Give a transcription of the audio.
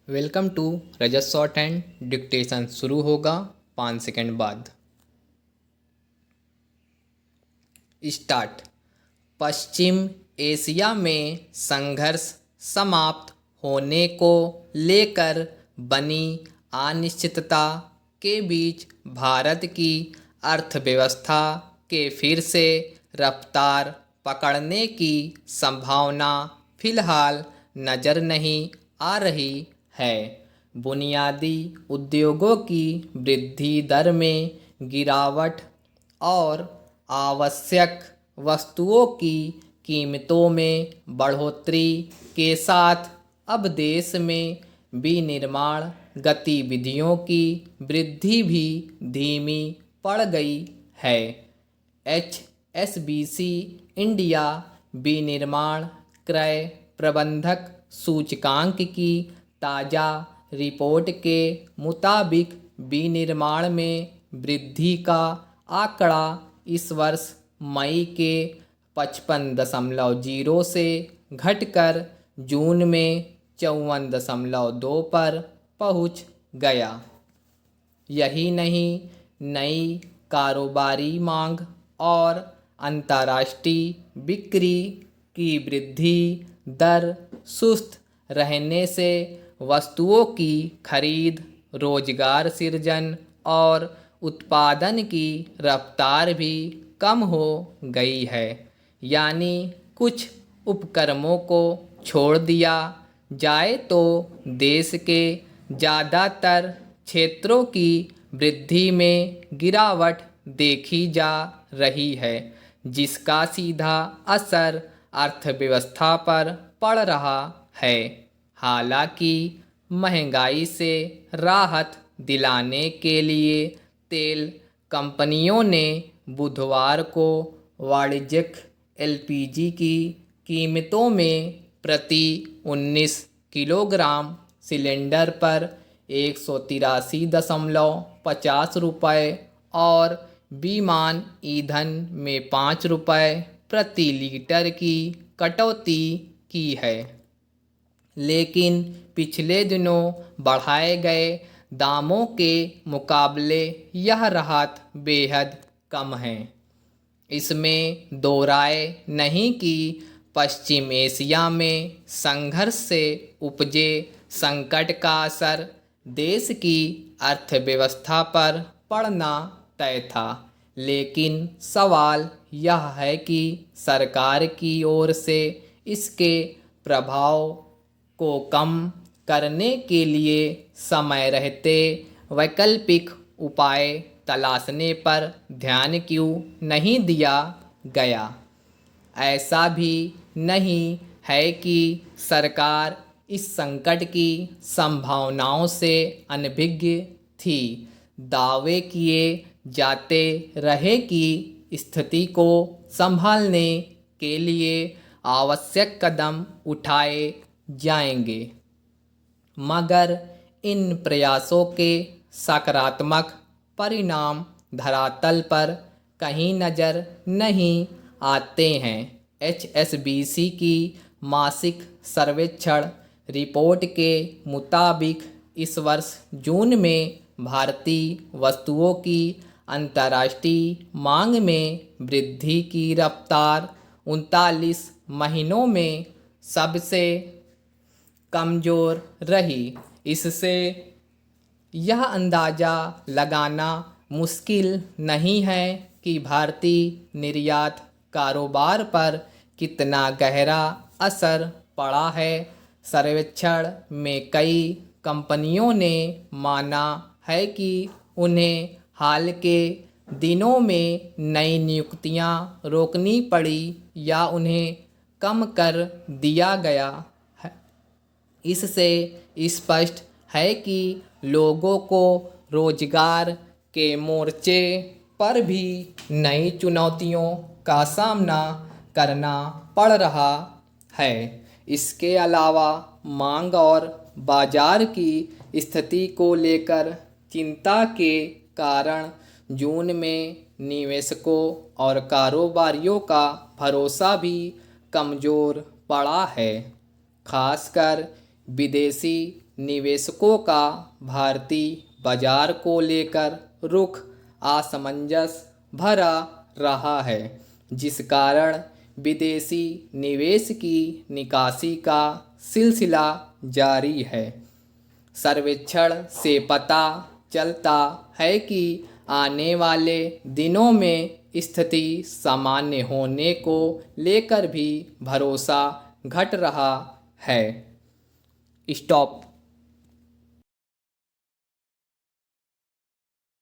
Welcome to Rajat shorthand. Dictation शुरू होगा 5 second बाद। स्टार्ट। पश्चिम एशिया में संघर्ष समाप्त होने को लेकर बनी अनिश्चितता के बीच भारत की अर्थव्यवस्था के फिर से रफ्तार पकड़ने की संभावना फिलहाल नज़र नहीं आ रही है। बुनियादी उद्योगों की वृद्धि दर में गिरावट और आवश्यक वस्तुओं की कीमतों में बढ़ोतरी के साथ अब देश में विनिर्माण गतिविधियों की वृद्धि भी धीमी पड़ गई है। HSBC इंडिया विनिर्माण क्रय प्रबंधक सूचकांक की ताज़ा रिपोर्ट के मुताबिक विनिर्माण में वृद्धि का आंकड़ा इस वर्ष मई के 55.0 से घटकर जून में 54.2 पर पहुंच गया। यही नहीं, नई कारोबारी मांग और अंतर्राष्ट्रीय बिक्री की वृद्धि दर सुस्त रहने से वस्तुओं की खरीद, रोजगार सृजन और उत्पादन की रफ्तार भी कम हो गई है। यानी कुछ उपक्रमों को छोड़ दिया जाए तो देश के ज़्यादातर क्षेत्रों की वृद्धि में गिरावट देखी जा रही है, जिसका सीधा असर अर्थव्यवस्था पर पड़ रहा है। हालांकि महंगाई से राहत दिलाने के लिए तेल कंपनियों ने बुधवार को वाणिज्यिक LPG की कीमतों में प्रति 19 किलोग्राम सिलेंडर पर 183.50 रुपये और विमान ईंधन में 5 रुपये प्रति लीटर की कटौती की है। लेकिन पिछले दिनों बढ़ाए गए दामों के मुकाबले यह राहत बेहद कम है। इसमें दो राय नहीं कि पश्चिम एशिया में संघर्ष से उपजे संकट का असर देश की अर्थव्यवस्था पर पड़ना तय था। लेकिन सवाल यह है कि सरकार की ओर से इसके प्रभाव को कम करने के लिए समय रहते वैकल्पिक उपाय तलाशने पर ध्यान क्यों नहीं दिया गया। ऐसा भी नहीं है कि सरकार इस संकट की संभावनाओं से अनभिज्ञ थी। दावे किए जाते रहे कि स्थिति को संभालने के लिए आवश्यक कदम उठाए जाएंगे, मगर इन प्रयासों के सकारात्मक परिणाम धरातल पर कहीं नज़र नहीं आते हैं। HSBC की मासिक सर्वेक्षण रिपोर्ट के मुताबिक इस वर्ष जून में भारतीय वस्तुओं की अंतर्राष्ट्रीय मांग में वृद्धि की रफ्तार 39 महीनों में सबसे कमज़ोर रही। इससे यह अंदाज़ा लगाना मुश्किल नहीं है कि भारतीय निर्यात कारोबार पर कितना गहरा असर पड़ा है। सर्वेक्षण में कई कंपनियों ने माना है कि उन्हें हाल के दिनों में नई नियुक्तियां रोकनी पड़ी या उन्हें कम कर दिया गया है। इससे स्पष्ट है कि लोगों को रोजगार के मोर्चे पर भी नई चुनौतियों का सामना करना पड़ रहा है। इसके अलावा मांग और बाजार की स्थिति को लेकर चिंता के कारण जून में निवेशकों और कारोबारियों का भरोसा भी कमज़ोर पड़ा है। खासकर विदेशी निवेशकों का भारतीय बाजार को लेकर रुख असमंजस भरा रहा है, जिस कारण विदेशी निवेश की निकासी का सिलसिला जारी है। सर्वेक्षण से पता चलता है कि आने वाले दिनों में स्थिति सामान्य होने को लेकर भी भरोसा घट रहा है। स्टॉप।